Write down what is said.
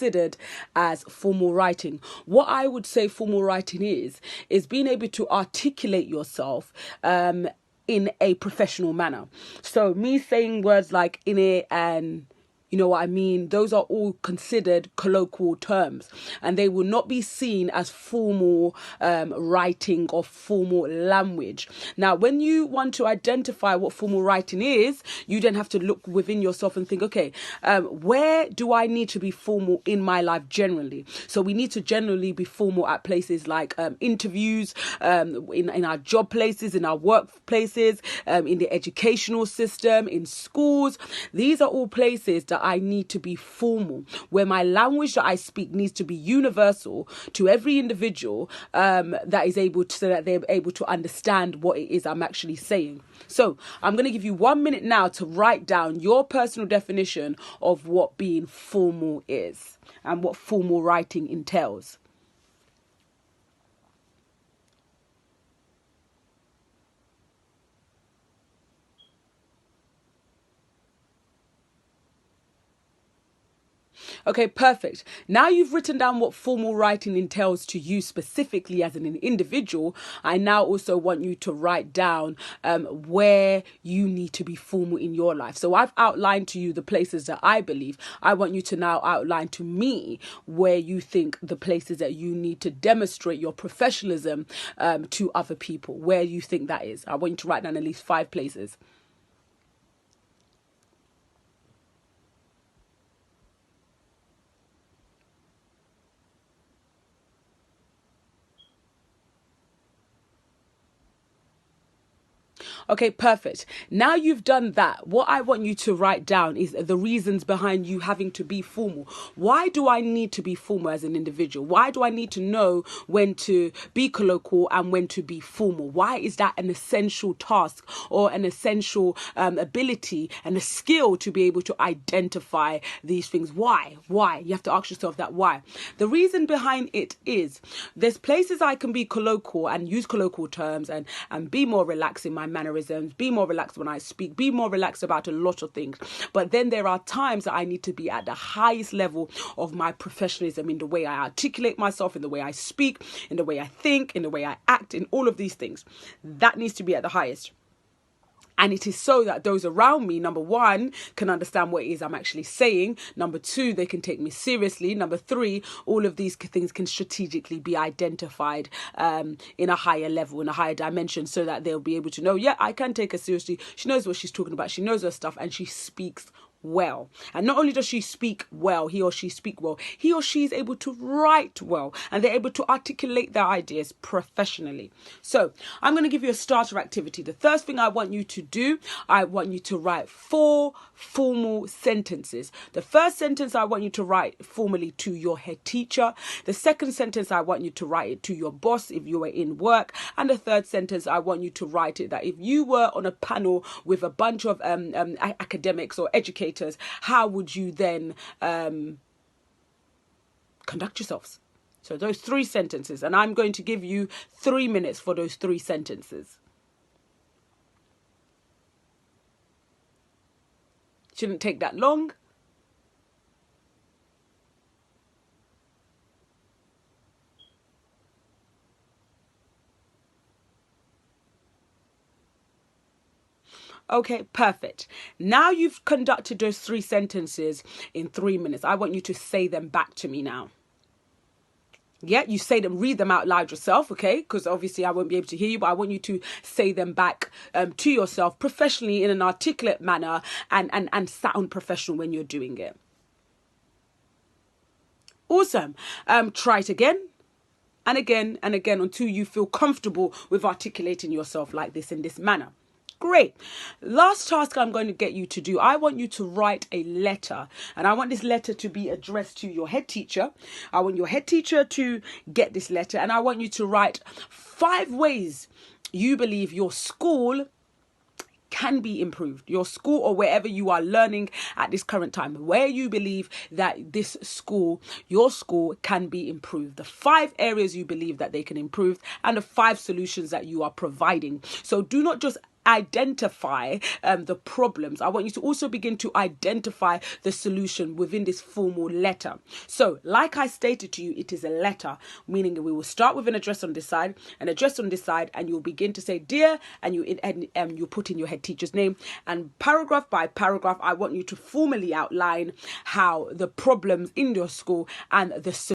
considered as formal writing. What I would say formal writing is being able to articulate yourself in a professional manner. So me saying words like in it and you know what I mean? Those are all considered colloquial terms, and they will not be seen as formal writing or formal language. Now, when you want to identify what formal writing is, you then have to look within yourself and think, okay, where do I need to be formal in my life generally? So we need to generally be formal at places like interviews, in our job places, in our workplaces, in the educational system, in schools. These are all places that I need to be formal, where my language that I speak needs to be universal to every individual, that is able to, so that they're able to understand what it is I'm actually saying. So I'm going to give you 1 minute now to write down your personal definition of what being formal is and what formal writing entails. Okay, perfect. Now you've written down what formal writing entails to you specifically as an individual. I now also want you to write down where you need to be formal in your life. So I've outlined to you the places that I believe. I want you to now outline to me where you think the places that you need to demonstrate your professionalism to other people, where you think that is. I want you to write down at least 5 places. Okay, perfect. Now you've done that. What I want you to write down is the reasons behind you having to be formal. Why do I need to be formal as an individual? Why do I need to know when to be colloquial and when to be formal? Why is that an essential task or an essential ability and a skill to be able to identify these things? Why? You have to ask yourself that why. The reason behind it is there's places I can be colloquial and use colloquial terms and be more relaxed in my mannerisms, be more relaxed when I speak, be more relaxed about a lot of things. But then there are times that I need to be at the highest level of my professionalism in the way I articulate myself, in the way I speak, in the way I think, in the way I act, in all of these things. That needs to be at the highest. And it is so that those around me, number one, can understand what it is I'm actually saying. Number two, they can take me seriously. Number three, all of these things can strategically be identified in a higher level, in a higher dimension, so that they'll be able to know, yeah, I can take her seriously. She knows what she's talking about. She knows her stuff and she speaks well. And not only does she speak well, he or she speak well, he or she is able to write well, and they're able to articulate their ideas professionally. So I'm going to give you a starter activity. The first thing I want you to do, I want you to write 4 formal sentences. The first sentence I want you to write formally to your head teacher. The second sentence I want you to write it to your boss if you are in work. And the third sentence I want you to write it that if you were on a panel with a bunch of academics or educators, how would you then conduct yourselves? So those 3 sentences, and I'm going to give you 3 minutes for those 3 sentences. Shouldn't take that long. Okay, perfect. Now you've conducted those 3 sentences in 3 minutes. I want you to say them back to me now. Yeah, you say them, read them out loud yourself, okay? Because obviously I won't be able to hear you, but I want you to say them back to yourself professionally in an articulate manner and sound professional when you're doing it. Awesome. Try it again. And again and again until you feel comfortable with articulating yourself like this in this manner. Great. Last task I'm going to get you to do, I want you to write a letter, and I want this letter to be addressed to your head teacher. I want your head teacher to get this letter, and I want you to write 5 ways you believe your school can be improved. Your school or wherever you are learning at this current time, where you believe that this school, your school, can be improved. The 5 areas you believe that they can improve and the 5 solutions that you are providing. So do not just identify the problems. I want you to also begin to identify the solution within this formal letter. So, like I stated to you, it is a letter, meaning we will start with an address on this side, and you'll begin to say, dear, and you put in your head teacher's name, and paragraph by paragraph, I want you to formally outline how the problems in your school and the